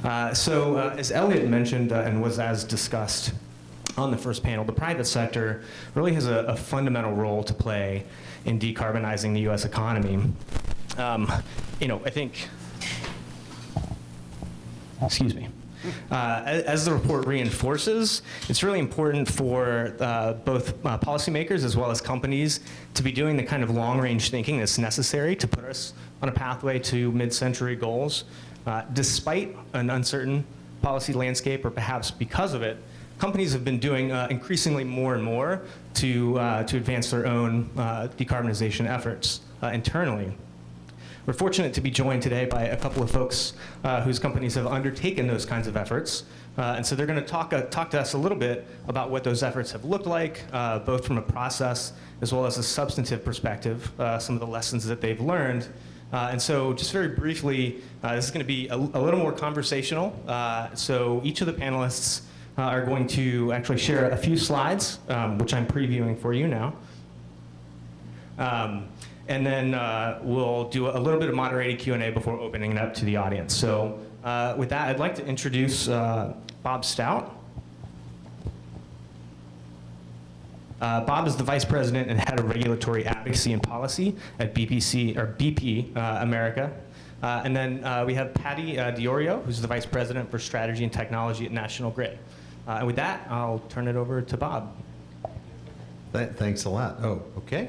As Elliot mentioned and was as discussed on the first panel, the private sector really has a fundamental role to play in decarbonizing the U.S. economy. I think, excuse me. As the report reinforces, it's really important for both policymakers as well as companies to be doing the kind of long-range thinking that's necessary to put us on a pathway to mid-century goals. Despite an uncertain policy landscape, or perhaps because of it, companies have been doing increasingly more and more to advance their own decarbonization efforts internally. We're fortunate to be joined today by a couple of folks whose companies have undertaken those kinds of efforts. And so they're going to talk to us a little bit about what those efforts have looked like, both from a process as well as a substantive perspective, some of the lessons that they've learned. And so just very briefly, this is going to be a little more conversational. So each of the panelists are going to actually share a few slides, which I'm previewing for you now. And then we'll do a little bit of moderated Q&A before opening it up to the audience. So with that, I'd like to introduce Bob Stout. Bob is the Vice President and Head of Regulatory Advocacy and Policy at BP America. And then we have Patty Diorio, who's the Vice President for Strategy and Technology at National Grid. And with that, I'll turn it over to Bob. Thanks a lot. Oh, okay.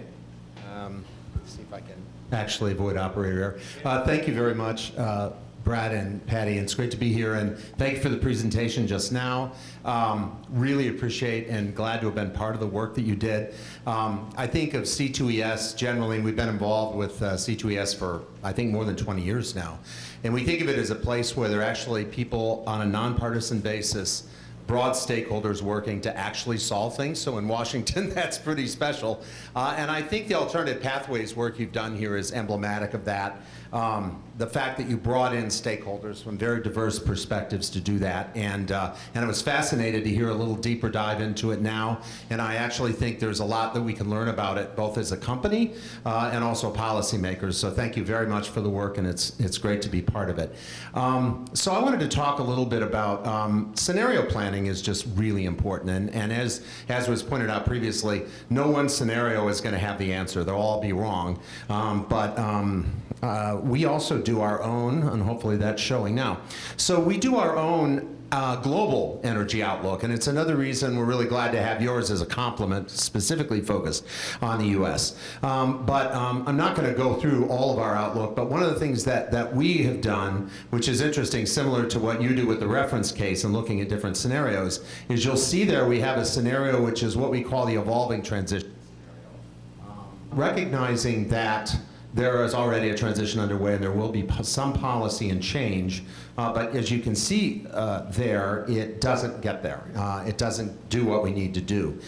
Let's see if I can actually avoid operator error. Thank you very much, Brad and Patty. It's great to be here, and thank you for the presentation just now. Really appreciate and glad to have been part of the work that you did. I think of C2ES generally, and we've been involved with C2ES for, I think, more than 20 years now. And we think of it as a place where there are actually people on a nonpartisan basis, broad stakeholders working to actually solve things. So in Washington, that's pretty special. And I think the alternative pathways work you've done here is emblematic of that. The fact that you brought in stakeholders from very diverse perspectives to do that. And I was fascinated to hear a little deeper dive into it now. And I actually think there's a lot that we can learn about it, both as a company and also policymakers. So thank you very much for the work, and it's great to be part of it. So I wanted to talk a little bit about scenario planning is just really important. And as was pointed out previously, no one scenario is going to have the answer. They'll all be wrong. We also do our own, and hopefully that's showing now. So we do our own global energy outlook, and it's another reason we're really glad to have yours as a complement, specifically focused on the U.S. I'm not going to go through all of our outlook, but one of the things that we have done, which is interesting, similar to what you do with the reference case and looking at different scenarios, is you'll see there we have a scenario which is what we call the evolving transition scenario. Recognizing that there is already a transition underway, and there will be some policy and change. But as you can see there, it doesn't get there. It doesn't do what we need to do.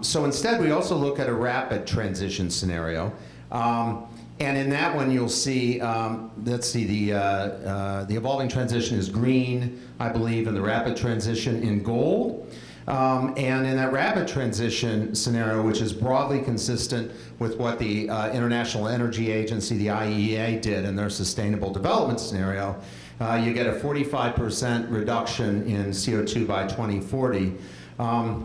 So instead, we also look at a rapid transition scenario. And in that one, you'll see, let's see, the evolving transition is green, I believe, and the rapid transition in gold. And in that rapid transition scenario, which is broadly consistent with what the International Energy Agency, the IEA, did in their sustainable development scenario, you get a 45% reduction in CO2 by 2040.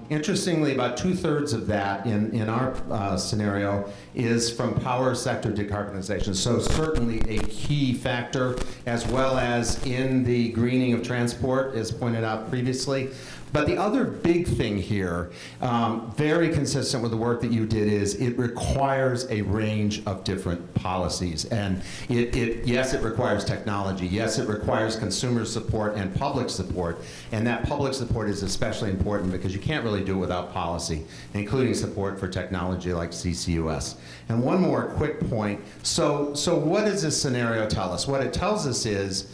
Interestingly, about 2/3 of that in our scenario is from power sector decarbonization. So certainly a key factor, as well as in the greening of transport, as pointed out previously. But the other big thing here, very consistent with the work that you did, is it requires a range of different policies. And yes, it requires technology. Yes, it requires consumer support and public support. And that public support is especially important because you can't really do it without policy, including support for technology like CCUS. And one more quick point. So what does this scenario tell us? What it tells us is,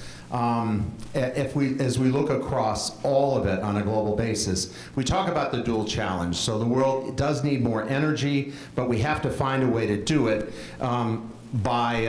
as we look across all of it on a global basis, we talk about the dual challenge. So the world does need more energy, but we have to find a way to do it by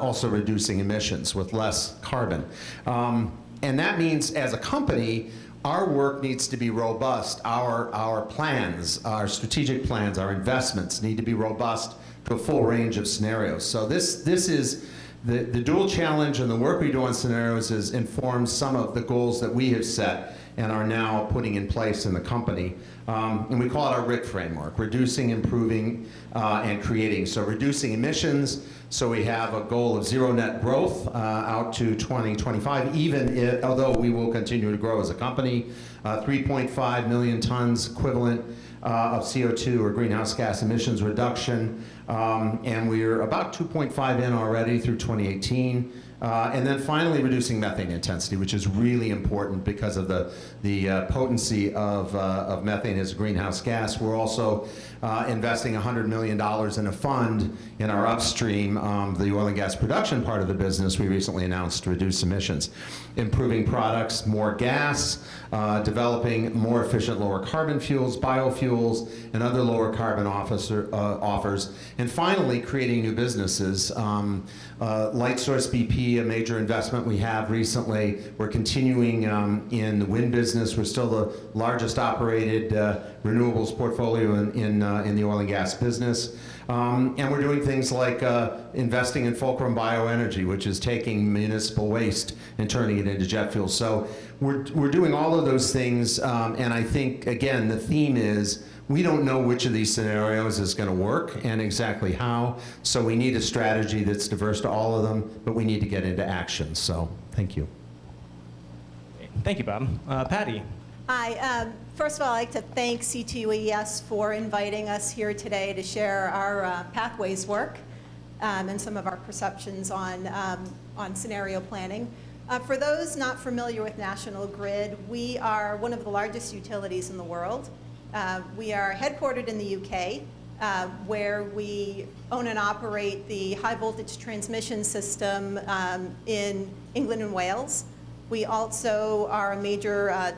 also reducing emissions with less carbon. And that means, as a company, our work needs to be robust. Our plans, our strategic plans, our investments need to be robust to a full range of scenarios. So this is The dual challenge and the work we do on scenarios has informed some of the goals that we have set and are now putting in place in the company. And we call it our RIC framework, reducing, improving, and creating. So reducing emissions, so we have a goal of zero net growth out to 2025, although we will continue to grow as a company. 3.5 million tons equivalent of CO2 or greenhouse gas emissions reduction, and we're about 2.5 in already through 2018. And then finally reducing methane intensity, which is really important because of the potency of methane as a greenhouse gas. We're also investing $100 million in a fund in our upstream, the oil and gas production part of the business we recently announced to reduce emissions. Improving products, more gas, developing more efficient lower carbon fuels, biofuels, and other lower carbon offers. And finally, creating new businesses. Lightsource BP, a major investment we have recently. We're continuing in the wind business. We're still the largest operated renewables portfolio in the oil and gas business. And we're doing things like investing in Fulcrum Bioenergy, which is taking municipal waste and turning it into jet fuel. So we're doing all of those things, and I think, again, the theme is we don't know which of these scenarios is going to work and exactly how, so we need a strategy that's diverse to all of them, but we need to get into action. So thank you. Thank you, Bob. Patty. Hi. First of all, I'd like to thank C2ES for inviting us here today to share our pathways work and some of our perceptions on scenario planning. For those not familiar with National Grid, we are one of the largest utilities in the world. We are headquartered in the UK, where we own and operate the high voltage transmission system in England and Wales. We also are a major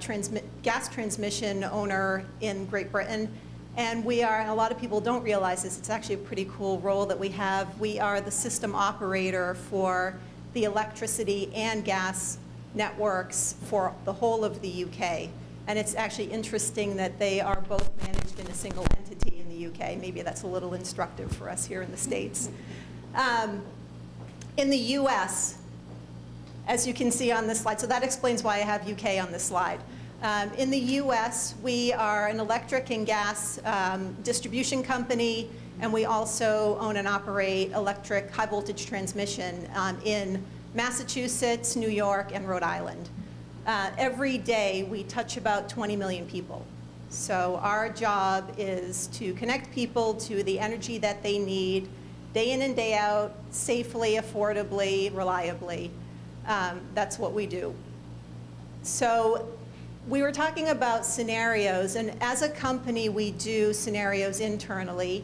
gas transmission owner in Great Britain. And we are, and a lot of people don't realize this, it's actually a pretty cool role that we have. We are the system operator for the electricity and gas networks for the whole of the UK. And it's actually interesting that they are both managed in a single entity in the UK. Maybe that's a little instructive for us here in the States. In the US, as you can see on this slide, so that explains why I have UK on this slide. In the US, we are an electric and gas distribution company, and we also own and operate electric high voltage transmission in Massachusetts, New York, and Rhode Island. Every day, we touch about 20 million people. So our job is to connect people to the energy that they need, day in and day out, safely, affordably, reliably. That's what we do. So we were talking about scenarios, and as a company, we do scenarios internally.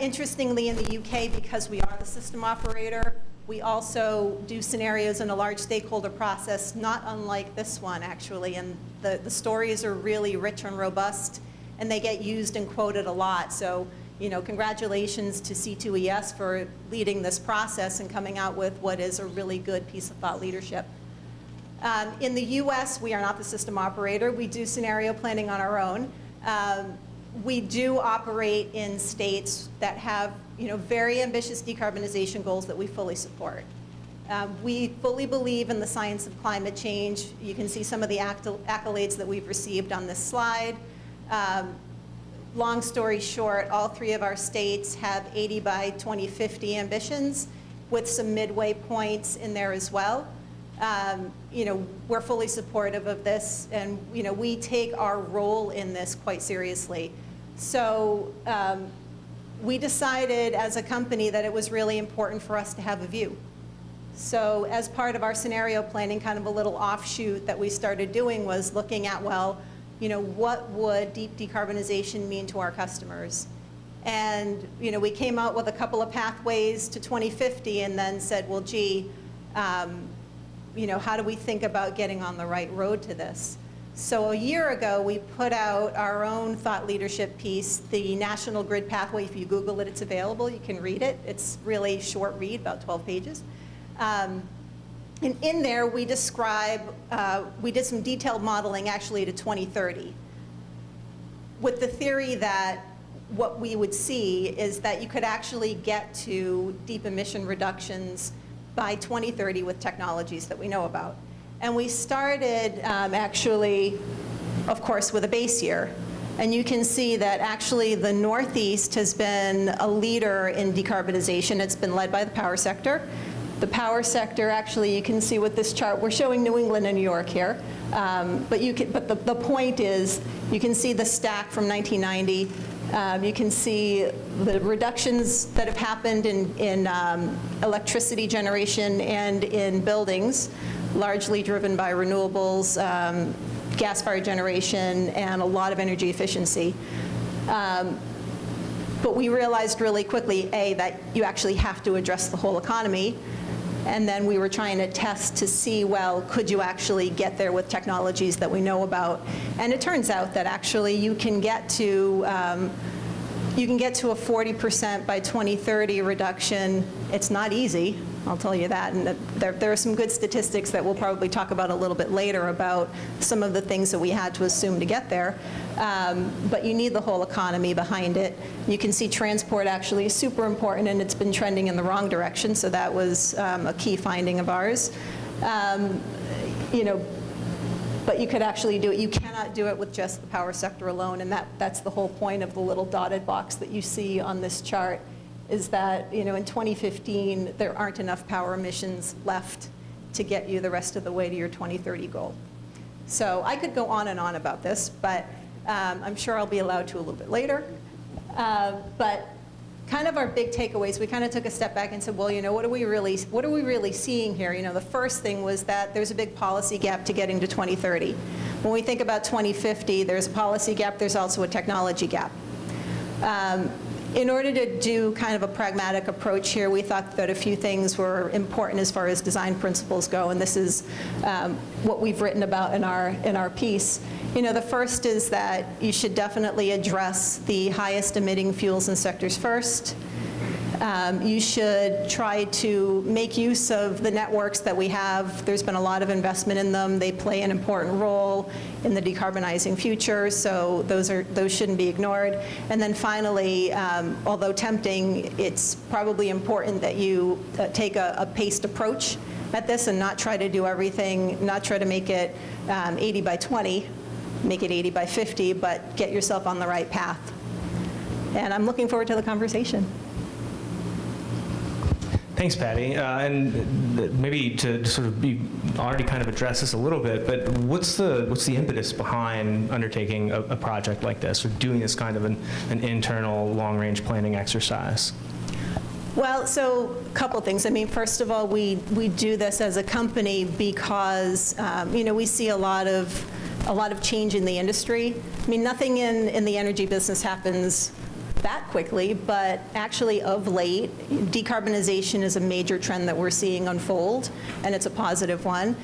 Interestingly, in the UK, because we are the system operator, we also do scenarios in a large stakeholder process, not unlike this one, actually. And the stories are really rich and robust, and they get used and quoted a lot. So, you know, congratulations to C2ES for leading this process and coming out with what is a really good piece of thought leadership. In the US, we are not the system operator. We do scenario planning on our own. We do operate in states that have, you know, very ambitious decarbonization goals that we fully support. We fully believe in the science of climate change. You can see some of the accolades that we've received on this slide. Long story short, all three of our states have 80 by 2050 ambitions with some midway points in there as well. You know, we're fully supportive of this, and, you know, we take our role in this quite seriously. So we decided as a company that it was really important for us to have a view. So as part of our scenario planning, kind of a little offshoot that we started doing was looking at, well, you know, what would deep decarbonization mean to our customers? And, you know, we came out with a couple of pathways to 2050 and then said, well, gee, you know, how do we think about getting on the right road to this? So a year ago, we put out our own thought leadership piece, the National Grid Pathway. If you Google it, it's available. You can read it. It's really short read, about 12 pages. And in there, we describe, we did some detailed modeling actually to 2030 with the theory that what we would see is that you could actually get to deep emission reductions by 2030 with technologies that we know about. And we started actually, of course, with a base year. And you can see that actually the Northeast has been a leader in decarbonization. It's been led by the power sector. The power sector, actually, you can see with this chart, we're showing New England and New York here. But the point is, you can see the stack from 1990. You can see the reductions that have happened in electricity generation and in buildings, largely driven by renewables, gas-fired generation, and a lot of energy efficiency. But we realized really quickly, A, that you actually have to address the whole economy. And then we were trying to test to see, well, could you actually get there with technologies that we know about? And it turns out that actually you can get to a 40% by 2030 reduction. It's not easy, I'll tell you that. And there are some good statistics that we'll probably talk about a little bit later about some of the things that we had to assume to get there. But you need the whole economy behind it. You can see transport actually is super important, and it's been trending in the wrong direction, so that was a key finding of ours. But you could actually do it. You cannot do it with just the power sector alone, and that's the whole point of the little dotted box that you see on this chart, is that in 2015, there aren't enough power emissions left to get you the rest of the way to your 2030 goal. So I could go on and on about this, but I'm sure I'll be allowed to a little bit later. But kind of our big takeaways, we kind of took a step back and said, well, what are we really seeing here? The first thing was that there's a big policy gap to getting to 2030. When we think about 2050, there's a policy gap, there's also a technology gap. In order to do kind of a pragmatic approach here, we thought that a few things were important as far as design principles go, and this is what we've written about in our piece. The first is that you should definitely address the highest emitting fuels and sectors first. You should try to make use of the networks that we have. There's been a lot of investment in them. They play an important role in the decarbonizing future, so those shouldn't be ignored. And then finally, although tempting, it's probably important that you take a paced approach at this and not try to do everything, not try to make it 80 by 20, make it 80 by 50, but get yourself on the right path. And I'm looking forward to the conversation. Thanks, Patty. And maybe to sort of already kind of address this a little bit, but what's the impetus behind undertaking a project like this, or doing this kind of an internal long-range planning exercise? Well, so a couple things. I mean, first of all, we do this as a company because we see a lot of change in the industry. I mean, nothing in the energy business happens that quickly, but actually of late, decarbonization is a major trend that we're seeing unfold, and it's a positive one.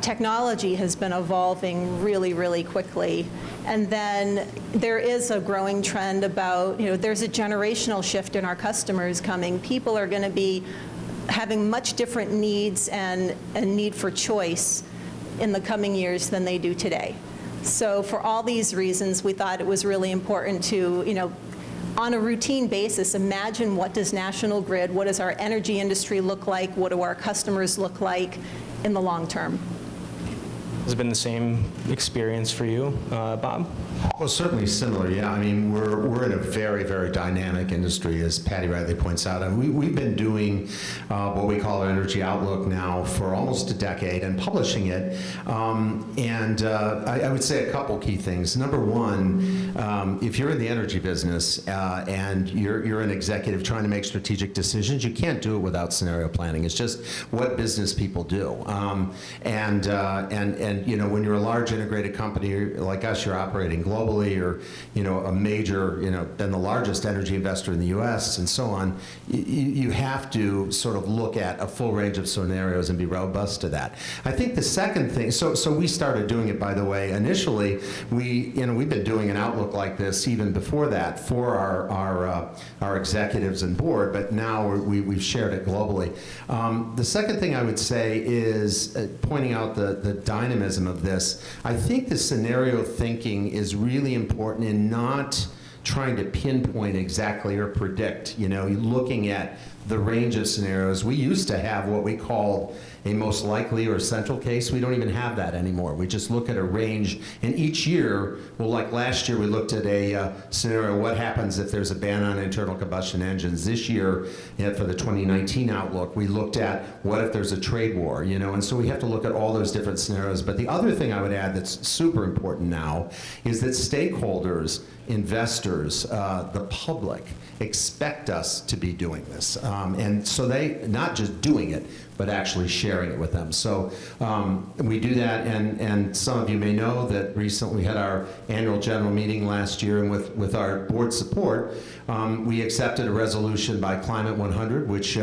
Technology has been evolving really, really quickly. And then there is a growing trend about, there's a generational shift in our customers coming. People are going to be having much different needs and a need for choice in the coming years than they do today. So for all these reasons, we thought it was really important to, on a routine basis, imagine what does National Grid, what does our energy industry look like, what do our customers look like in the long term. Has it been the same experience for you, Bob? Well, certainly similar, yeah. I mean, we're in a very, very dynamic industry, as Patty rightly points out. And we've been doing what we call our Energy Outlook now for almost a decade and publishing it. I would say a couple key things. Number one, if you're in the energy business and you're an executive trying to make strategic decisions, you can't do it without scenario planning. It's just what business people do. When you're a large integrated company like us, you're operating globally, or a major, then the largest energy investor in the U.S. and so on, you have to sort of look at a full range of scenarios and be robust to that. I think the second thing, so we started doing it, by the way. Initially, we've been doing an outlook like this even before that for our executives and board, but now we've shared it globally. The second thing I would say is pointing out the dynamism of this. I think the scenario thinking is really important in not trying to pinpoint exactly or predict, looking at the range of scenarios. We used to have what we called a most likely or central case. We don't even have that anymore. We just look at a range, and each year, well, like last year, we looked at a scenario, what happens if there's a ban on internal combustion engines? This year, for the 2019 outlook, we looked at what if there's a trade war, and so we have to look at all those different scenarios. But the other thing I would add that's super important now is that stakeholders, investors, the public, expect us to be doing this. And so they, not just doing it, but actually sharing it with them. So we do that, and some of you may know that recently we had our annual general meeting last year, and with our board support, we accepted a resolution by Climate 100, which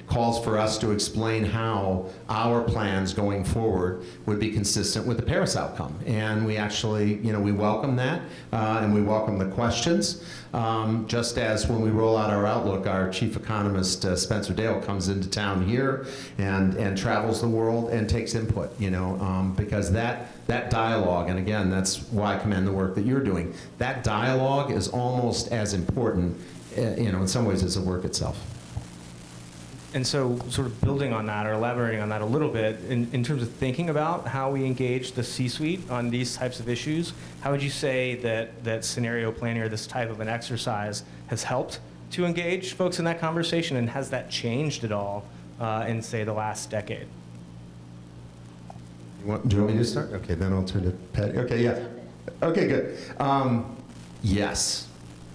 calls for us to explain how our plans going forward would be consistent with the Paris outcome. And we actually, we welcome that, and we welcome the questions. Just as when we roll out our outlook, our chief economist, Spencer Dale, comes into town here and travels the world and takes input, because that dialogue, and again, that's why I commend the work that you're doing, that dialogue is almost as important, in some ways, as the work itself. And so sort of building on that or elaborating on that a little bit, in terms of thinking about how we engage the C-suite on these types of issues, how would you say that scenario planning or this type of an exercise has helped to engage folks in that conversation, and has that changed at all in, say, the last decade? Do you want me to start? Okay, then I'll turn to Patty. Okay, yeah. Okay, good. Yes.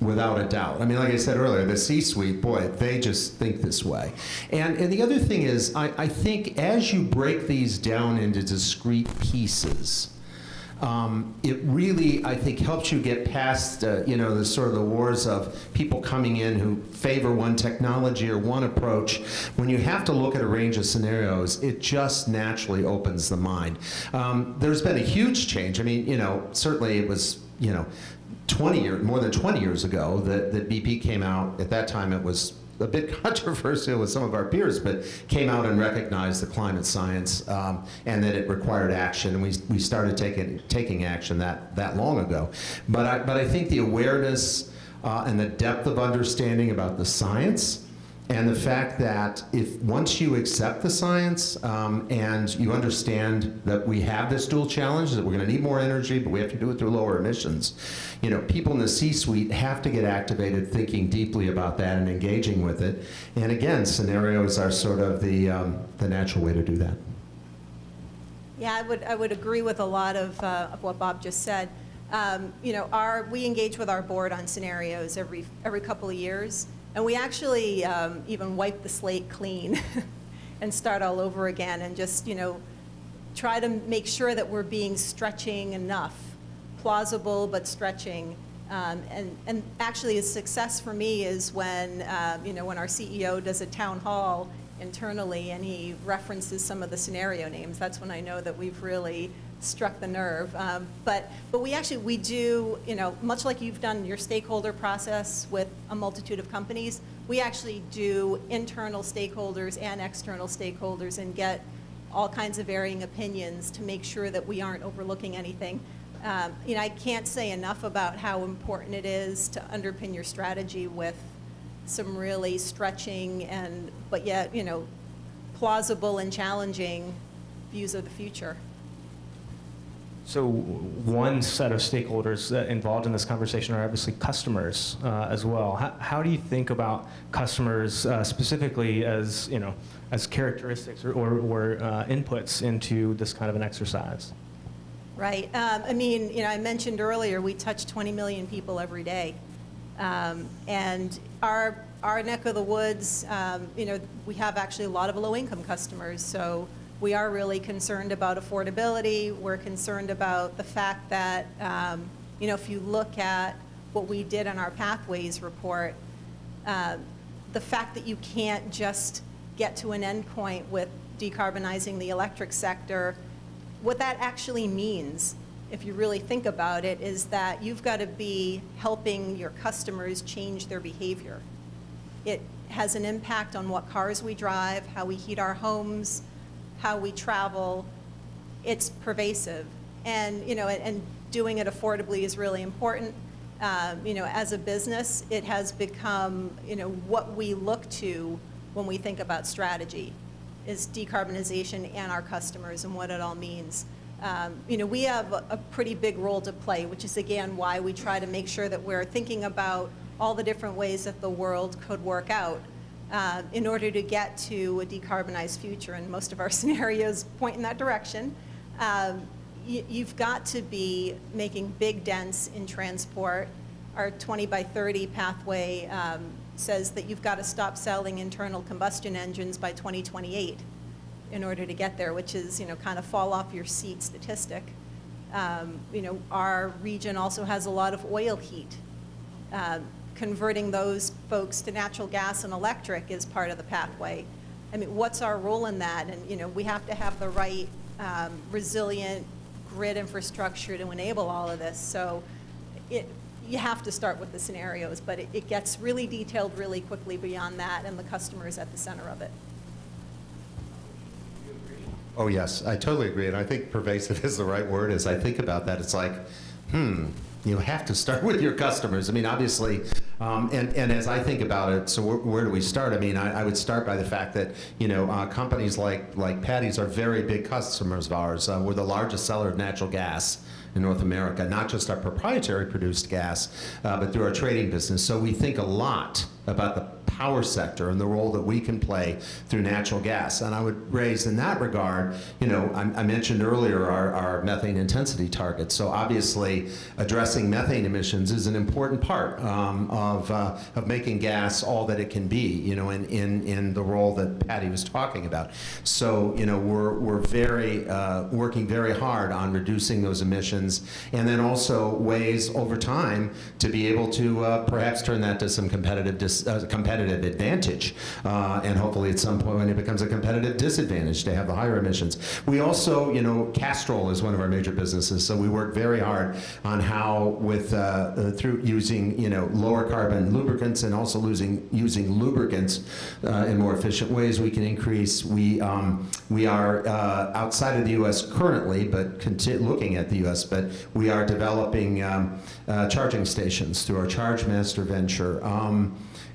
Without a doubt. I mean, like I said earlier, the C-suite, boy, they just think this way. And the other thing is, I think as you break these down into discrete pieces, it really, I think, helps you get past, the sort of the wars of people coming in who favor one technology or one approach. When you have to look at a range of scenarios, it just naturally opens the mind. There's been a huge change. I mean, certainly it was, more than 20 years ago that BP came out. At that time, it was a bit controversial with some of our peers, but came out and recognized the climate science and that it required action. And we started taking action that long ago. But I think the awareness and the depth of understanding about the science, and the fact that once you accept the science and you understand that we have this dual challenge, that we're going to need more energy, but we have to do it through lower emissions, people in the C-suite have to get activated thinking deeply about that and engaging with it. And again, scenarios are sort of the natural way to do that. Yeah, I would agree with a lot of what Bob just said. We engage with our board on scenarios every couple of years. And we actually even wipe the slate clean and start all over again, and just, try to make sure that we're being stretching enough, plausible but stretching. And actually, a success for me is when, when our CEO does a town hall internally and he references some of the scenario names. That's when I know that we've really struck the nerve. But we do, much like you've done your stakeholder process with a multitude of companies, we actually do internal stakeholders and external stakeholders and get all kinds of varying opinions to make sure that we aren't overlooking anything. I can't say enough about how important it is to underpin your strategy with some really stretching but yet, plausible and challenging views of the future. So one set of stakeholders involved in this conversation are obviously customers as well. How do you think about customers specifically as characteristics or inputs into this kind of an exercise? Right. I mentioned earlier we touch 20 million people every day, and our neck of the woods, we have actually a lot of low-income customers. So we are really concerned about affordability. We're concerned about the fact that, if you look at what we did in our Pathways report, the fact that you can't just get to an endpoint with decarbonizing the electric sector, what that actually means, if you really think about it, is that you've got to be helping your customers change their behavior. It has an impact on what cars we drive, how we heat our homes, how we travel. It's pervasive, and and doing it affordably is really important. As a business, it has become what we look to when we think about strategy, is decarbonization and our customers and what it all means. We have a pretty big role to play, which is, again, why we try to make sure that we're thinking about all the different ways that the world could work out in order to get to a decarbonized future, and most of our scenarios point in that direction. You've got to be making big dents in transport. Our 20 by 30 pathway says that you've got to stop selling internal combustion engines by 2028 in order to get there, which is, kind of fall off your seat statistic. Our region also has a lot of oil heat. Converting those folks to natural gas and electric is part of the pathway. I mean, what's our role in that? And, we have to have the right resilient grid infrastructure to enable all of this. So you have to start with the scenarios, but it gets really detailed really quickly beyond that, and the customer is at the center of it. Oh, yes, I totally agree. And I think pervasive is the right word. As I think about that, it's like, you have to start with your customers. I mean, obviously, and as I think about it, so where do we start? I mean, I would start by the fact that, companies like Patty's are very big customers of ours. We're the largest seller of natural gas in North America, not just our proprietary produced gas, but through our trading business. So we think a lot about the power sector and the role that we can play through natural gas. And I would raise in that regard, I mentioned earlier our methane intensity targets. So obviously addressing methane emissions is an important part of making gas all that it can be, in the role that Patty was talking about. So, we're very, working very hard on reducing those emissions, and then also ways over time to be able to perhaps turn that to some competitive advantage, and hopefully at some point when it becomes a competitive disadvantage to have the higher emissions. We also, Castrol is one of our major businesses, so we work very hard on how through using, lower carbon lubricants and also using lubricants in more efficient ways we can increase. We are outside of the U.S. currently, but looking at the U.S., but we are developing charging stations through our Charge Master venture.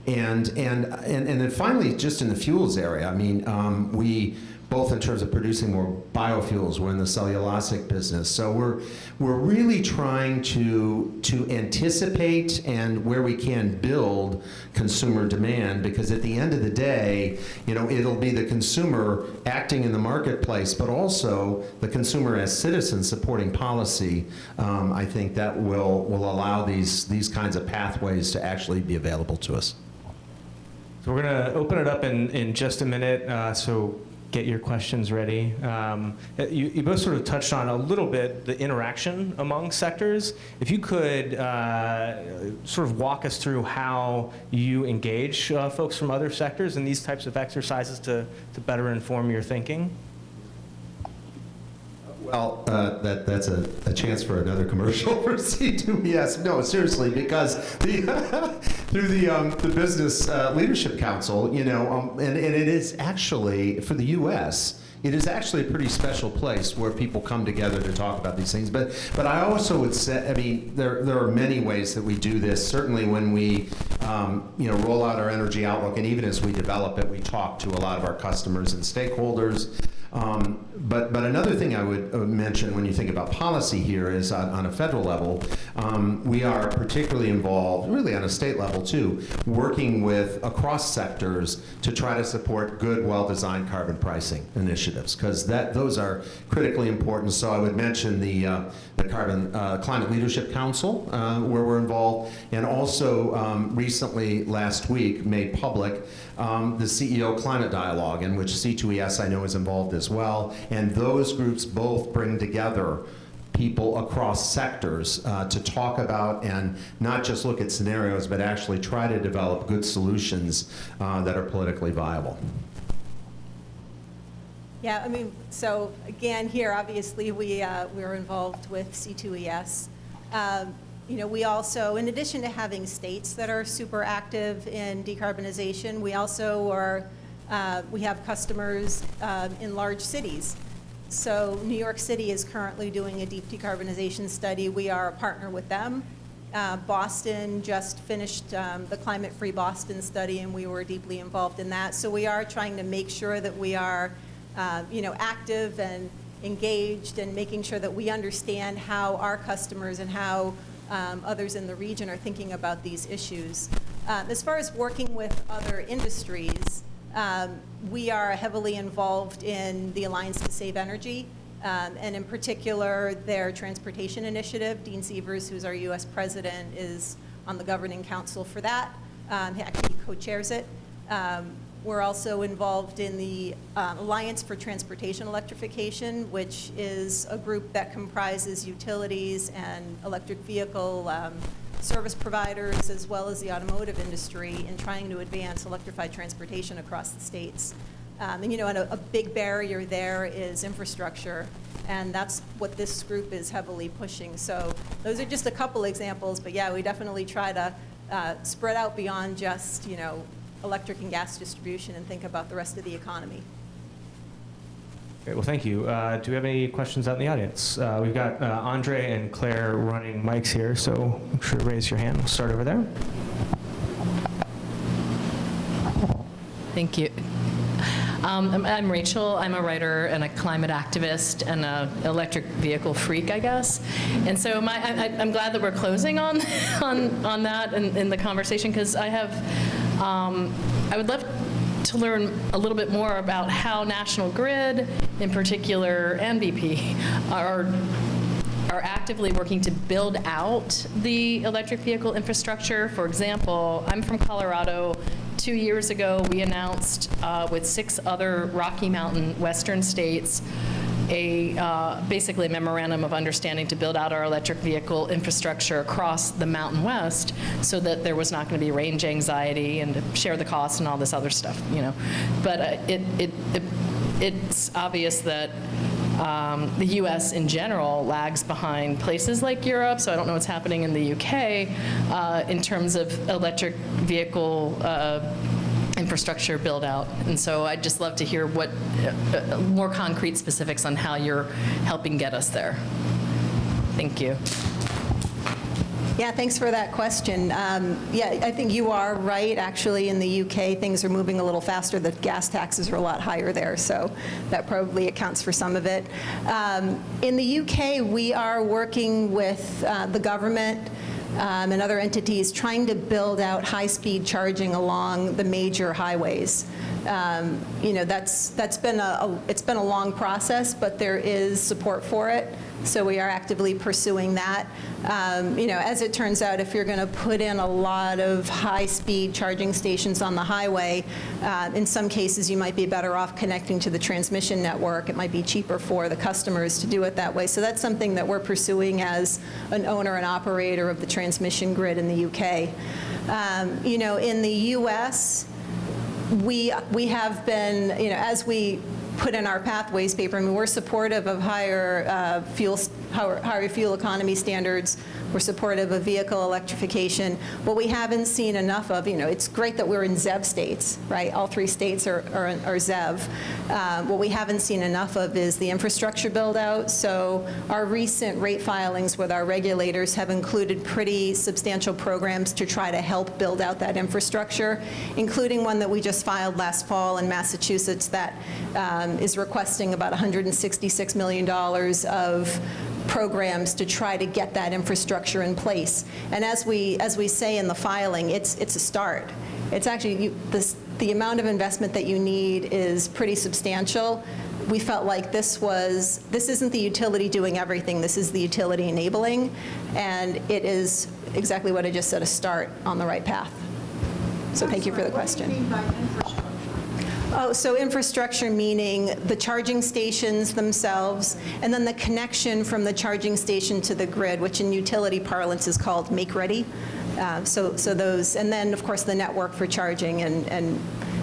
And then finally, just in the fuels area, I mean, we, both in terms of producing more biofuels, we're in the cellulosic business. So we're really trying to anticipate and where we can build consumer demand, because at the end of the day, it'll be the consumer acting in the marketplace, but also the consumer as citizens supporting policy. I think that will allow these kinds of pathways to actually be available to us. So we're going to open it up in just a minute, so get your questions ready. You both sort of touched on a little bit the interaction among sectors. If you could sort of walk us through how you engage folks from other sectors in these types of exercises to better inform your thinking. Well, that's a chance for another commercial for C2ES. No, seriously, because through the Business Leadership Council, and it is actually, for the U.S., it is actually a pretty special place where people come together to talk about these things. But I also would say, I mean, there are many ways that we do this. Certainly when we, roll out our energy outlook, and even as we develop it, we talk to a lot of our customers and stakeholders. But another thing I would mention when you think about policy here is on a federal level, we are particularly involved, really on a state level too, working with across sectors to try to support good, well-designed carbon pricing initiatives, because those are critically important. So I would mention the Climate Leadership Council, where we're involved, and also recently, last week, made public the CEO Climate Dialogue, in which C2ES I know is involved as well. And those groups both bring together people across sectors to talk about and not just look at scenarios, but actually try to develop good solutions that are politically viable. Yeah, I mean, so again, here, obviously, we're involved with C2ES. We also, in addition to having states that are super active in decarbonization, we also we have customers in large cities. So New York City is currently doing a deep decarbonization study. We are a partner with them. Boston just finished the Climate-Free Boston study, and we were deeply involved in that. So we are trying to make sure that we are, active and engaged, and making sure that we understand how our customers and how others in the region are thinking about these issues. As far as working with other industries, we are heavily involved in the Alliance to Save Energy, and in particular, their transportation initiative. Dean Sievers, who's our U.S. president, is on the governing council for that. He actually co-chairs it. We're also involved in the Alliance for Transportation Electrification, which is a group that comprises utilities and electric vehicle service providers, as well as the automotive industry, in trying to advance electrified transportation across the states. And a big barrier there is infrastructure, and that's what this group is heavily pushing. So those are just a couple examples, but yeah, we definitely try to spread out beyond just, electric and gas distribution and think about the rest of the economy. Great, well, thank you. Do we have any questions out in the audience? We've got Andre and Claire running mics here, so make sure to raise your hand. We'll start over there. Thank you. I'm Rachel. I'm a writer and a climate activist and an electric vehicle freak, I guess. And so I'm glad that we're closing on that in the conversation, because I would love to learn a little bit more about how National Grid, in particular, and BP are actively working to build out the electric vehicle infrastructure. For example, I'm from Colorado. 2 years ago, we announced with 6 other Rocky Mountain Western states basically a memorandum of understanding to build out our electric vehicle infrastructure across the Mountain West, so that there was not going to be range anxiety and to share the cost and all this other stuff, But it's obvious that the U.S. in general lags behind places like Europe, so I don't know what's happening in the U.K. In terms of electric vehicle infrastructure build out. And so I'd just love to hear what more concrete specifics on how you're helping get us there. Thank you. Yeah, thanks for that question. Yeah, I think you are right. Actually, in the UK, things are moving a little faster. The gas taxes are a lot higher there, so that probably accounts for some of it. In the UK, we are working with the government and other entities trying to build out high-speed charging along the major highways. It's been a long process, but there is support for it. So we are actively pursuing that. As it turns out, if you're going to put in a lot of high-speed charging stations on the highway, in some cases you might be better off connecting to the transmission network. It might be cheaper for the customers to do it that way. So that's something that we're pursuing as an owner and operator of the transmission grid in the UK. In the US, we have been, as we put in our pathways paper, we're supportive of higher fuel economy standards. We're supportive of vehicle electrification. What we haven't seen enough of, it's great that we're in ZEV states, right? All 3 states are ZEV. What we haven't seen enough of is the infrastructure build out. So our recent rate filings with our regulators have included pretty substantial programs to try to help build out that infrastructure, including one that we just filed last fall in Massachusetts that is requesting about $166 million of programs to try to get that infrastructure in place. And as we say in the filing, it's a start. It's actually, the amount of investment that you need is pretty substantial. We felt like this isn't the utility doing everything, this is the utility enabling, and it is exactly what I just said, a start on the right path. So thank you for the question. What do you mean by infrastructure? Oh, so infrastructure meaning the charging stations themselves, and then the connection from the charging station to the grid, which in utility parlance is called make-ready. So those, and then of course the network for charging, and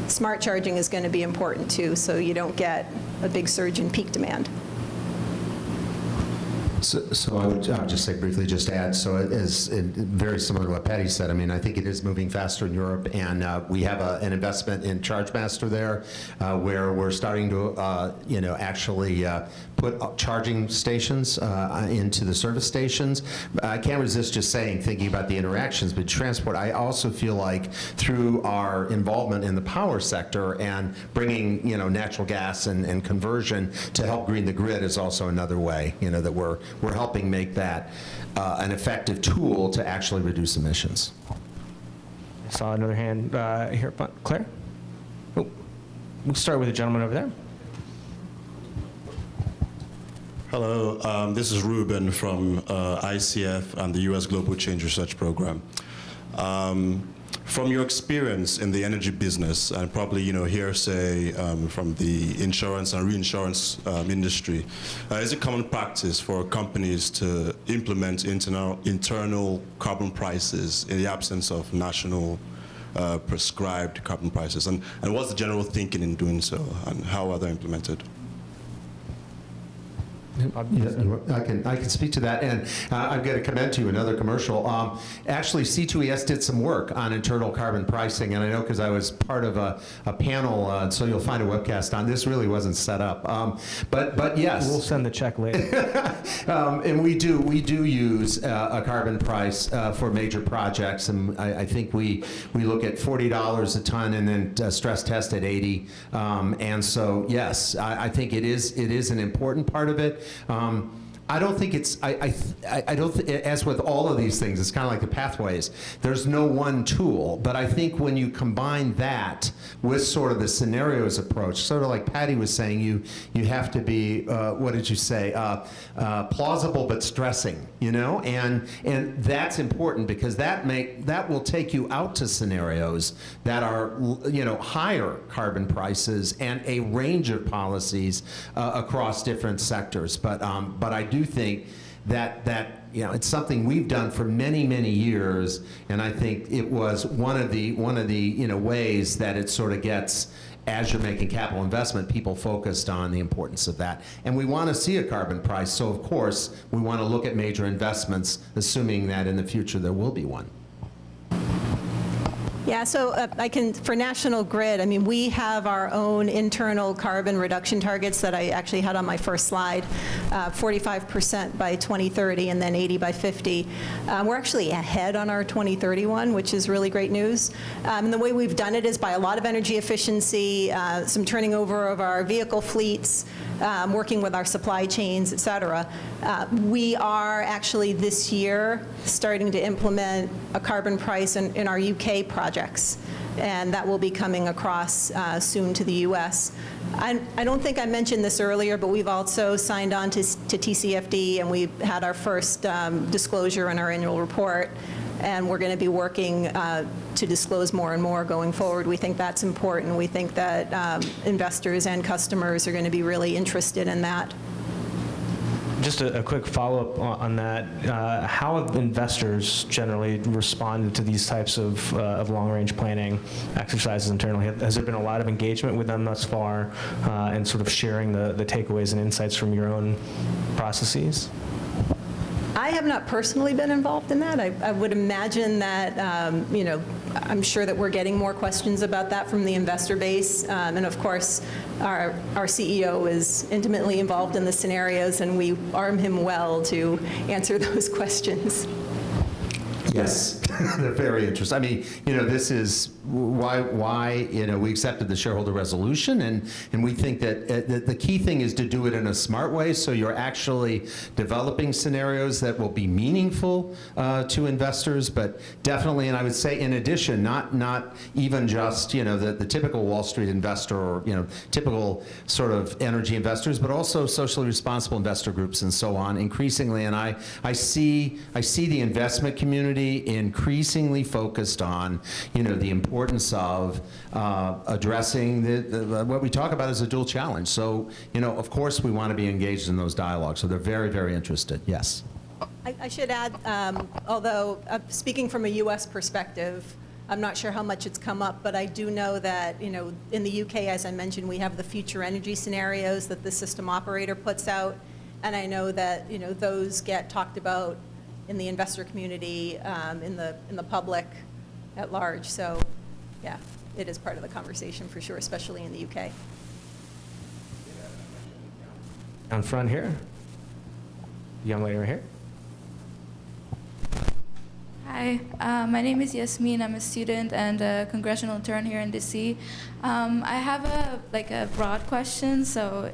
smart charging is going to be important too, so you don't get a big surge in peak demand. So I would just say briefly, just add, so it is very similar to what Patty said. I mean, I think it is moving faster in Europe, and we have an investment in ChargeMaster there, where we're starting to, actually put charging stations into the service stations. I can't resist just saying, thinking about the interactions, but transport, I also feel like through our involvement in the power sector and bringing, natural gas and conversion to help green the grid is also another way, that we're helping make that an effective tool to actually reduce emissions. I saw another hand here up front. Claire? Oh, we'll start with the gentleman over there. Hello, this is Ruben from ICF and the U.S. Global Change Research Program. From your experience in the energy business, and probably hearsay from the insurance and reinsurance industry, is it common practice for companies to implement internal carbon prices in the absence of national prescribed carbon prices? And what's the general thinking in doing so, and how are they implemented? Yeah, I can speak to that, and I'm going to commend to you another commercial. Actually, C2ES did some work on internal carbon pricing, and I know because I was part of a panel, so you'll find a webcast on this. Really wasn't set up, but yes, We'll send the check later. and we do use a carbon price for major projects, and I think we look at $40 a ton and then stress test at 80, and so yes, I think it is an important part of it. I don't think it's, I don't, as with all of these things, it's kind of like the pathways. There's no one tool, but I think when you combine that with sort of the scenarios approach, sort of like Patty was saying, you have to be, what did you say, plausible but stressing, and that's important because that will take you out to scenarios that are, higher carbon prices and a range of policies across different sectors. But I do think that it's something we've done for many years, and I think it was one of the ways that it sort of gets, as you're making capital investment, people focused on the importance of that. And we want to see a carbon price, so of course we want to look at major investments, assuming that in the future there will be one. Yeah, so for National Grid, I mean, we have our own internal carbon reduction targets that I actually had on my first slide, 45% by 2030 and then 80 by 50. We're actually ahead on our 2031, which is really great news. And the way we've done it is by a lot of energy efficiency, some turning over of our vehicle fleets, working with our supply chains, et cetera. We are actually this year starting to implement a carbon price in our UK projects, and that will be coming across soon to the US. I don't think I mentioned this earlier, but we've also signed on to TCFD, and we've had our first disclosure in our annual report, and we're going to be working to disclose more and more going forward. We think that's important. We think that investors and customers are going to be really interested in that. Just a quick follow-up on that. How have investors generally responded to these types of long-range planning exercises internally? Has there been a lot of engagement with them thus far and sort of sharing the takeaways and insights from your own processes? I have not personally been involved in that. I would imagine that, I'm sure that we're getting more questions about that from the investor base. And of course, our CEO is intimately involved in the scenarios, and we arm him well to answer those questions. Yes, they're very interesting. I mean, this is why we accepted the shareholder resolution, and we think that the key thing is to do it in a smart way, so you're actually developing scenarios that will be meaningful to investors, but definitely, and I would say in addition, not even just the typical Wall Street investor or typical sort of energy investors, but also socially responsible investor groups and so on, increasingly. And I see the investment community increasingly focused on the importance of addressing what we talk about as a dual challenge. So of course we want to be engaged in those dialogues. So they're very interested. Yes. I should add, although speaking from a U.S. perspective, I'm not sure how much it's come up, but I do know that in the UK, as I mentioned, we have the future energy scenarios that the system operator puts out. And I know that, those get talked about in the investor community, in the public at large. So, yeah, it is part of the conversation for sure, especially in the UK. Down front here. Young lady right here. Hi, my name is Yasmin. I'm a student and a congressional intern here in DC. I have a broad question, so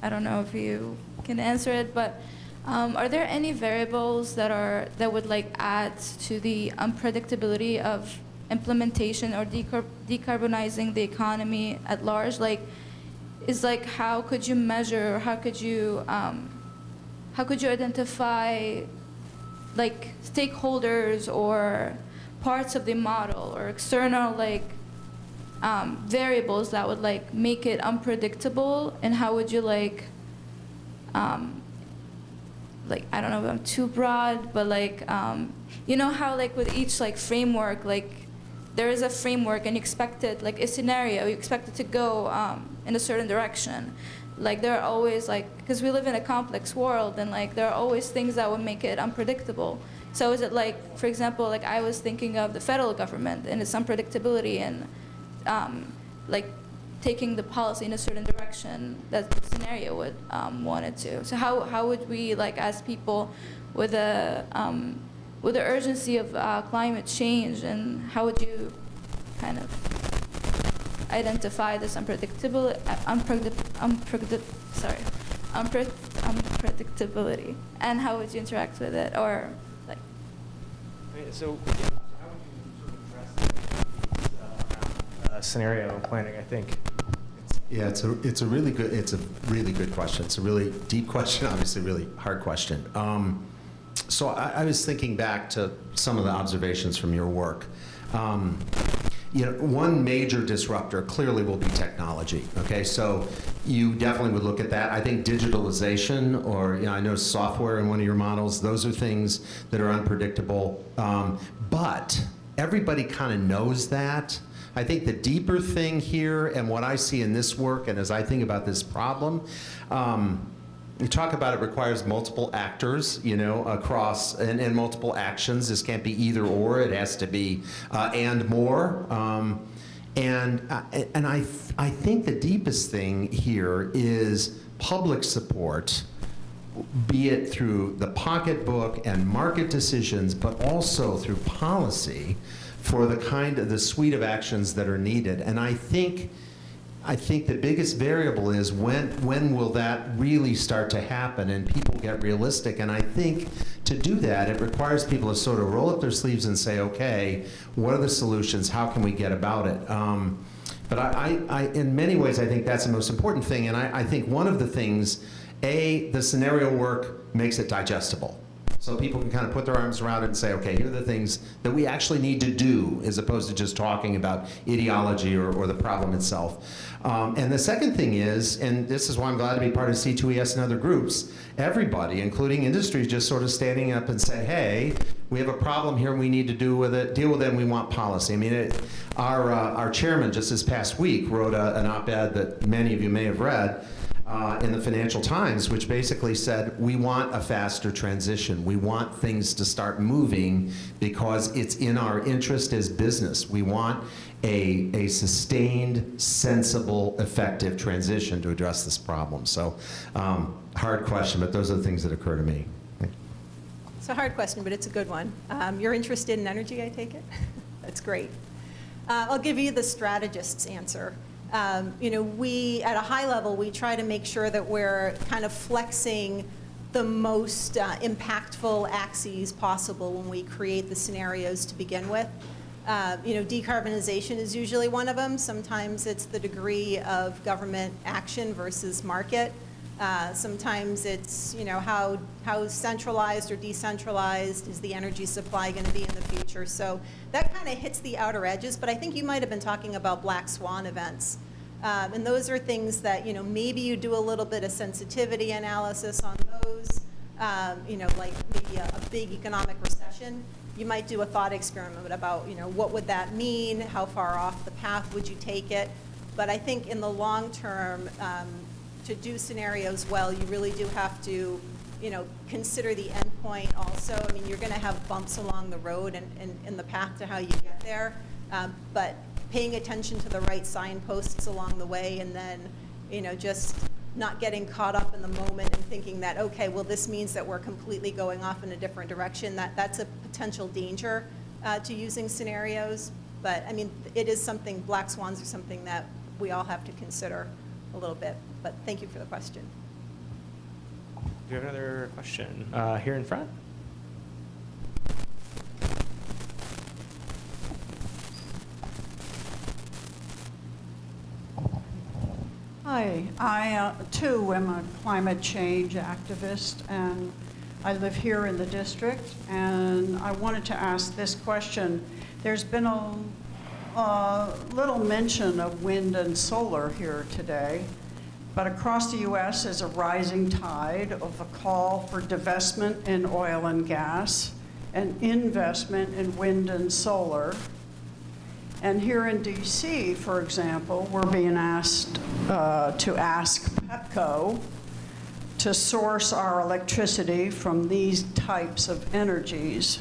I don't know if you can answer it, but are there any variables that would add to the unpredictability of implementation or decarbonizing the economy at large? How could you measure? How could you identify stakeholders or parts of the model or external variables that would make it unpredictable? And how would you I don't know if I'm too broad, but how with each framework, there is a framework and you expect it, a scenario, you expect it to go in a certain direction. There are always, because we live in a complex world, and there are always things that would make it unpredictable. So is it for example, I was thinking of the federal government and its unpredictability and taking the policy in a certain direction that the scenario would want it to. So how would we, as people with the urgency of climate change, and how would you kind of identify this unpredictability, and how would you interact with it, or So how would you sort of address scenario planning? I think. Yeah, it's a really good question. It's a really deep question, obviously, really hard question. So I was thinking back to some of the observations from your work. One major disruptor clearly will be technology. Okay, so you definitely would look at that. I think digitalization, or I know software in one of your models, those are things that are unpredictable. But everybody kind of knows that. I think the deeper thing here, and what I see in this work, and as I think about this problem, you talk about it requires multiple actors, across and multiple actions. This can't be either or. It has to be and more. And I think the deepest thing here is public support, be it through the pocketbook and market decisions, but also through policy, for the suite of actions that are needed. And I think the biggest variable is when will that really start to happen and people get realistic. And I think to do that, it requires people to sort of roll up their sleeves and say, okay, what are the solutions? How can we get about it? But I in many ways, I think that's the most important thing. And I think one of the things, the scenario work makes it digestible. So people can kind of put their arms around it and say, okay, here are the things that we actually need to do, as opposed to just talking about ideology or the problem itself. And the second thing is, and this is why I'm glad to be part of C2ES and other groups, everybody, including industry, just sort of standing up and say, hey, we have a problem here and we need to deal with it, and we want policy. I mean, our chairman just this past week wrote an op-ed that many of you may have read, in the Financial Times, which basically said, we want a faster transition. We want things to start moving because it's in our interest as business. We want a sustained, sensible, effective transition to address this problem. So, hard question, but those are the things that occur to me. It's a hard question, but it's a good one. You're interested in energy, I take it? That's great. I'll give you the strategist's answer. We, at a high level, we try to make sure that we're kind of flexing the most impactful axes possible when we create the scenarios to begin with. Decarbonization is usually one of them. Sometimes it's the degree of government action versus market. Sometimes it's, how centralized or decentralized is the energy supply going to be in the future. So that kind of hits the outer edges, but I think you might have been talking about black swan events. And those are things that, maybe you do a little bit of sensitivity analysis on those, like maybe a big economic recession. You might do a thought experiment about, what would that mean? How far off the path would you take it? But I think in the long term, to to do scenarios well, you really do have to, consider the endpoint also. I mean, you're going to have bumps along the road and the path to how you get there, but paying attention to the right signposts along the way, and then, just not getting caught up in the moment and thinking that, okay, well, this means that we're completely going off in a different direction. That's a potential danger to using scenarios. But I mean, it is something, black swans are something that we all have to consider a little bit. But thank you for the question. Do you have another question here in front? Hi, I too am a climate change activist, and I live here in the district, and I wanted to ask this question. There's been a little mention of wind and solar here today, but across the U.S. is a rising tide of a call for divestment in oil and gas and investment in wind and solar. And here in D.C., for example, we're being asked to ask PEPCO to source our electricity from these types of energies.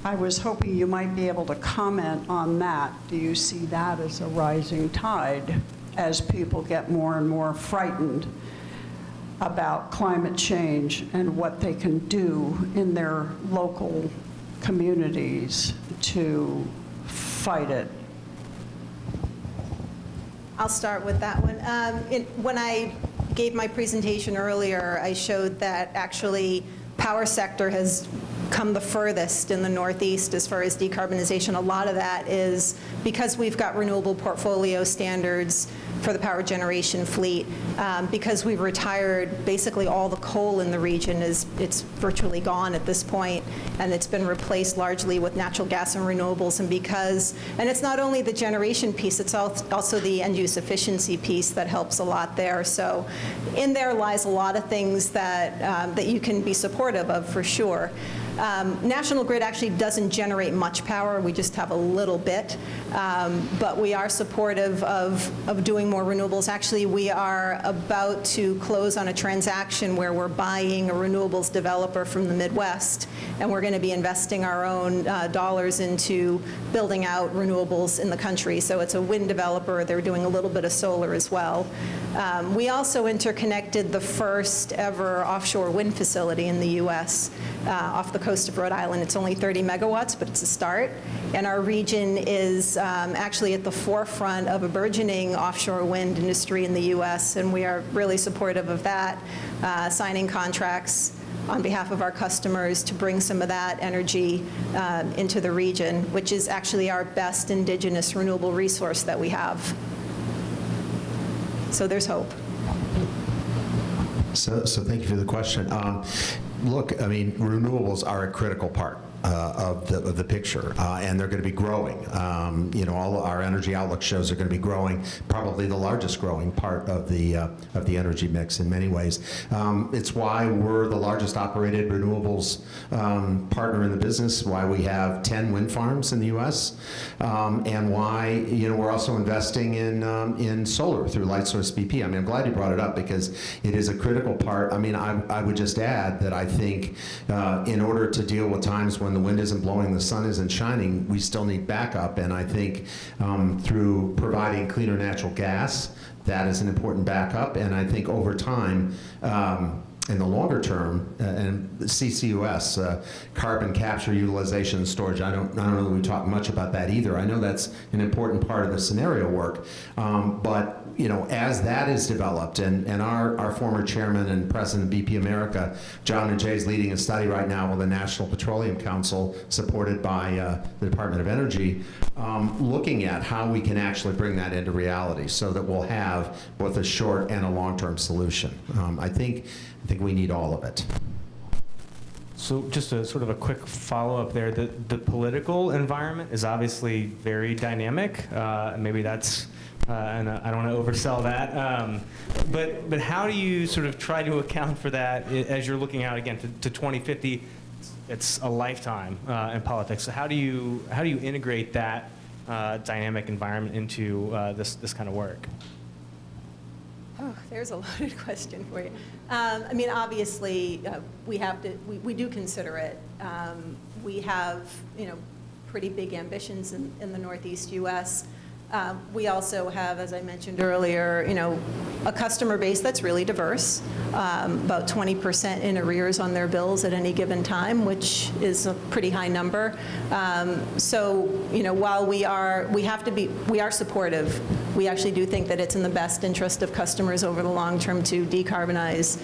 I was hoping you might be able to comment on that. Do you see that as a rising tide as people get more and more frightened about climate change and what they can do in their local communities to fight it? I'll start with that one. When I gave my presentation earlier, I showed that actually power sector has come the furthest in the Northeast as far as decarbonization. A lot of that is because we've got renewable portfolio standards for the power generation fleet. Because we've retired basically all the coal in the region, it's virtually gone at this point, and it's been replaced largely with natural gas and renewables. And it's not only the generation piece, it's also the end-use efficiency piece that helps a lot there. So in there lies a lot of things that you can be supportive of, for sure. National Grid actually doesn't generate much power. We just have a little bit. But we are supportive of doing more renewables. Actually, we are about to close on a transaction where we're buying a renewables developer from the Midwest, and we're going to be investing our own dollars into building out renewables in the country. So it's a wind developer. They're doing a little bit of solar as well. We also interconnected the first ever offshore wind facility in the U.S. Off the coast of Rhode Island. It's only 30 megawatts, but it's a start. And our region is actually at the forefront of a burgeoning offshore wind industry in the U.S., and we are really supportive of that, signing contracts on behalf of our customers to bring some of that energy into the region, which is actually our best indigenous renewable resource that we have. So there's hope. So thank you for the question. Look, I mean, renewables are a critical part of the picture, and they're going to be growing. All our energy outlook shows are going to be growing, probably the largest growing part of the energy mix in many ways. It's why we're the largest operated renewables partner in the business, why we have 10 wind farms in the U.S., and why we're also investing in solar through Lightsource BP. I mean, I'm glad you brought it up because it is a critical part. I mean, I would just add that I think in order to deal with times when the wind isn't blowing, the sun isn't shining, we still need backup. And I think through providing cleaner natural gas, that is an important backup. And I think over time, in the longer term, and CCUS, carbon capture, utilization, and storage, I don't know that we talk much about that either. I know that's an important part of the scenario work, but as that is developed, and our former chairman and president of BP America, John Najay, is leading a study right now with the National Petroleum Council, supported by the Department of Energy, looking at how we can actually bring that into reality so that we'll have both a short and a long-term solution. I think we need all of it. So just a sort of a quick follow-up there. The political environment is obviously very dynamic. Maybe that's, and I don't want to oversell that. But how do you sort of try to account for that as you're looking out again to 2050? It's a lifetime in politics. So how do you integrate that dynamic environment into this kind of work? Oh, there's a loaded question for you. I mean, obviously, we do consider it. We have, pretty big ambitions in the Northeast U.S. We also have, as I mentioned earlier, a customer base that's really diverse, about 20% in arrears on their bills at any given time, which is a pretty high number. So, while we are supportive, we actually do think that it's in the best interest of customers over the long term to decarbonize.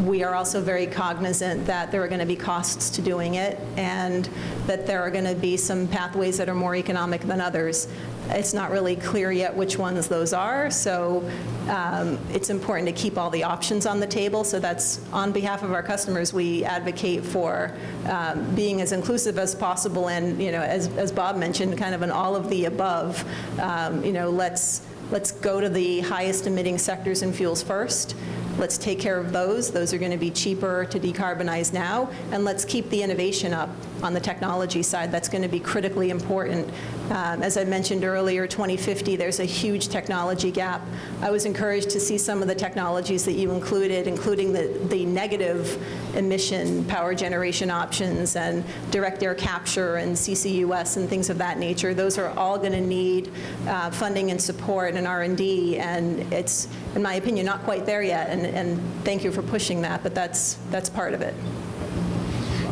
We are also very cognizant that there are going to be costs to doing it, and that there are going to be some pathways that are more economic than others. It's not really clear yet which ones those are, so it's important to keep all the options on the table. So that's on behalf of our customers, we advocate for being as inclusive as possible, and as Bob mentioned, kind of an all of the above. Let's go to the highest emitting sectors and fuels first. Let's take care of those. Those are going to be cheaper to decarbonize now. And let's keep the innovation up on the technology side. That's going to be critically important. As I mentioned earlier, 2050, there's a huge technology gap. I was encouraged to see some of the technologies that you included, including the negative emission power generation options and direct air capture and CCUS and things of that nature. Those are all going to need funding and support and R&D, and it's, in my opinion, not quite there yet. And thank you for pushing that, but that's part of it.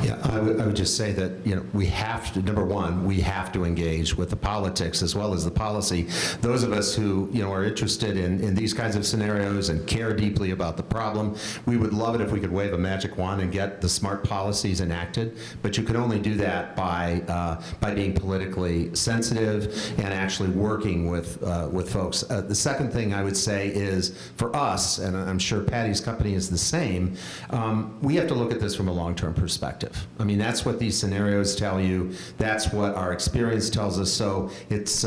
Yeah, I would just say that, we have to, number one, we have to engage with the politics as well as the policy. Those of us who, are interested in these kinds of scenarios and care deeply about the problem, we would love it if we could wave a magic wand and get the smart policies enacted, but you can only do that by being politically sensitive and actually working with folks. The second thing I would say is, for us, and I'm sure Patty's company is the same, we have to look at this from a long-term perspective. I mean, that's what these scenarios tell you. That's what our experience tells us. So it's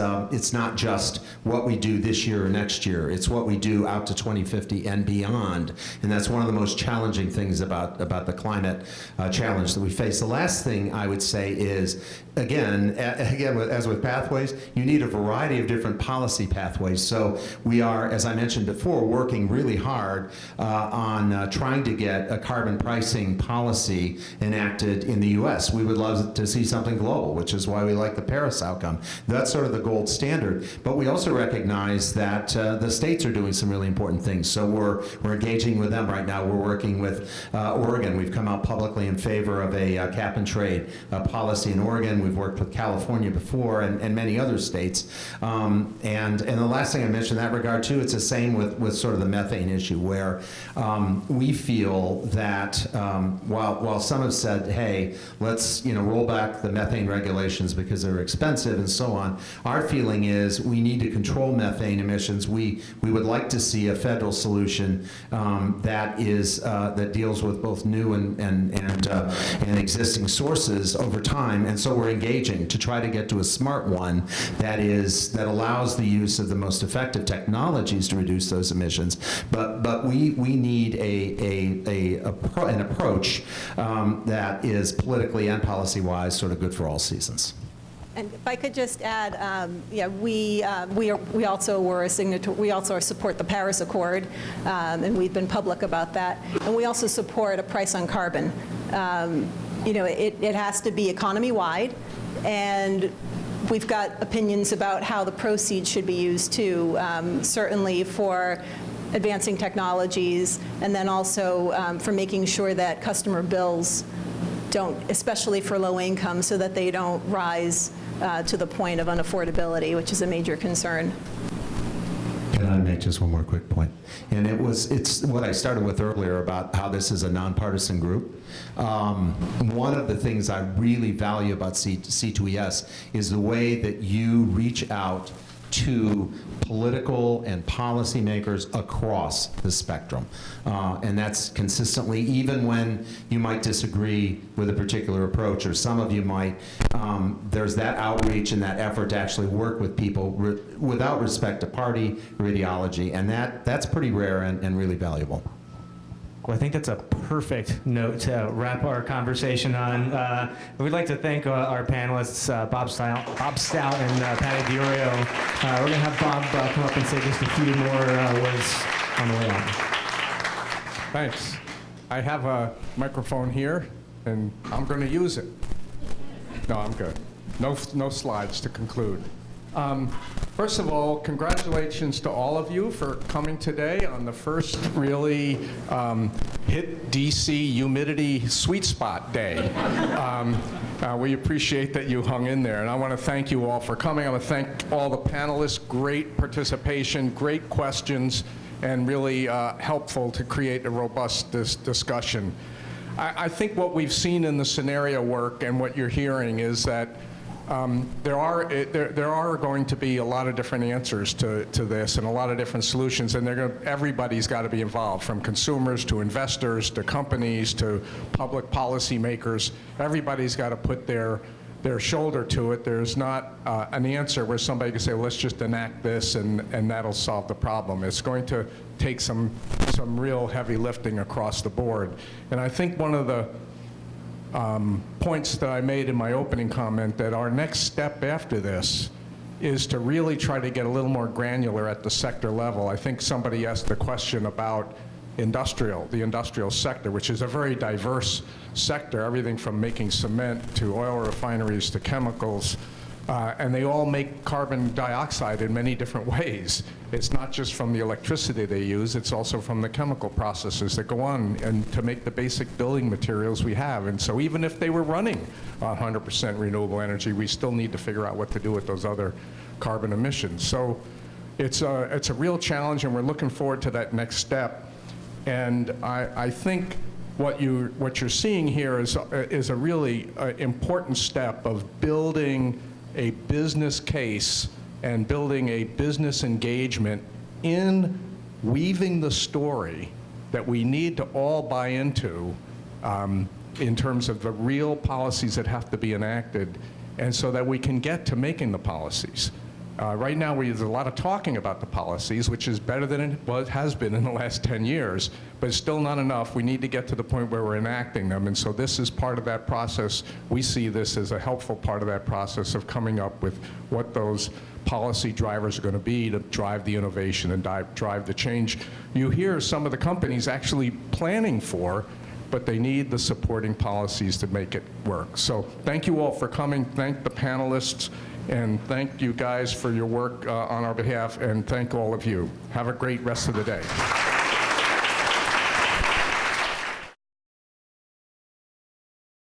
not just what we do this year or next year. It's what we do out to 2050 and beyond. And that's one of the most challenging things about the climate challenge that we face. The last thing I would say is, again, as with pathways, you need a variety of different policy pathways. So we are, as I mentioned before, working really hard on trying to get a carbon pricing policy enacted in the U.S. We would love to see something global, which is why we like the Paris outcome. That's sort of the gold standard. But we also recognize that the states are doing some really important things. So we're engaging with them right now. We're working with Oregon. We've come out publicly in favor of a cap and trade policy in Oregon. We've worked with California before and many other states. And the last thing I mentioned in that regard, too, it's the same with sort of the methane issue, where we feel that while some have said, hey, let's roll back the methane regulations because they're expensive and so on, our feeling is we need to control methane emissions. We would like to see a federal solution that deals with both new and existing sources over time. And so we're engaging to try to get to a smart one that allows the use of the most effective technologies to reduce those emissions. But we need an approach that is politically and policy-wise sort of good for all seasons. And if I could just add, we also were a signatory. We also support the Paris Accord, and we've been public about that. And we also support a price on carbon. It has to be economy-wide, and we've got opinions about how the proceeds should be used too. Certainly for advancing technologies, and then also for making sure that customer bills don't, especially for low income, so that they don't rise to the point of unaffordability, which is a major concern. Can I make just one more quick point? And it's what I started with earlier about how this is a nonpartisan group. One of the things I really value about C2ES is the way that you reach out to political and policymakers across the spectrum. And that's consistently, even when you might disagree with a particular approach, or some of you might, there's that outreach and that effort to actually work with people without respect to party or ideology, and that's pretty rare and really valuable. Well, I think that's a perfect note to wrap our conversation on. We'd like to thank our panelists, Bob Stout and Patty Diorio. We're going to have Bob come up and say just a few more words on the way out. Thanks. I have a microphone here, and I'm going to use it. No, I'm good. No slides to conclude. First of all, congratulations to all of you for coming today on the first really hit DC humidity sweet spot day. We appreciate that you hung in there, and I want to thank you all for coming. I want to thank all the panelists. Great participation, great questions, and really helpful to create a robust discussion. I think what we've seen in the scenario work and what you're hearing is that there are going to be a lot of different answers to this and a lot of different solutions, and everybody's got to be involved, from consumers to investors to companies to public policy makers. Everybody's got to put their shoulder to it. There's not an answer where somebody can say, well, let's just enact this and that'll solve the problem. It's going to take some real heavy lifting across the board. And I think one of the points that I made in my opening comment, that our next step after this is to really try to get a little more granular at the sector level. I think somebody asked the question about the industrial sector, which is a very diverse sector, everything from making cement to oil refineries to chemicals, and they all make carbon dioxide in many different ways. It's not just from the electricity they use, it's also from the chemical processes that go on and to make the basic building materials we have. And so even if they were running 100% renewable energy, we still need to figure out what to do with those other carbon emissions. So it's a real challenge, and we're looking forward to that next step. And I think what you're seeing here is a really important step of building a business case and building a business engagement in weaving the story that we need to all buy into in terms of the real policies that have to be enacted, and so that we can get to making the policies. Right now, there's a lot of talking about the policies, which is better than it has been in the last 10 years, but it's still not enough. We need to get to the point where we're enacting them, and so this is part of that process. We see this as a helpful part of that process of coming up with what those policy drivers are going to be to drive the innovation and drive the change you hear some of the companies actually planning for, but they need the supporting policies to make it work. So thank you all for coming. Thank the panelists. And thank you guys for your work on our behalf, and thank all of you. Have a great rest of the day.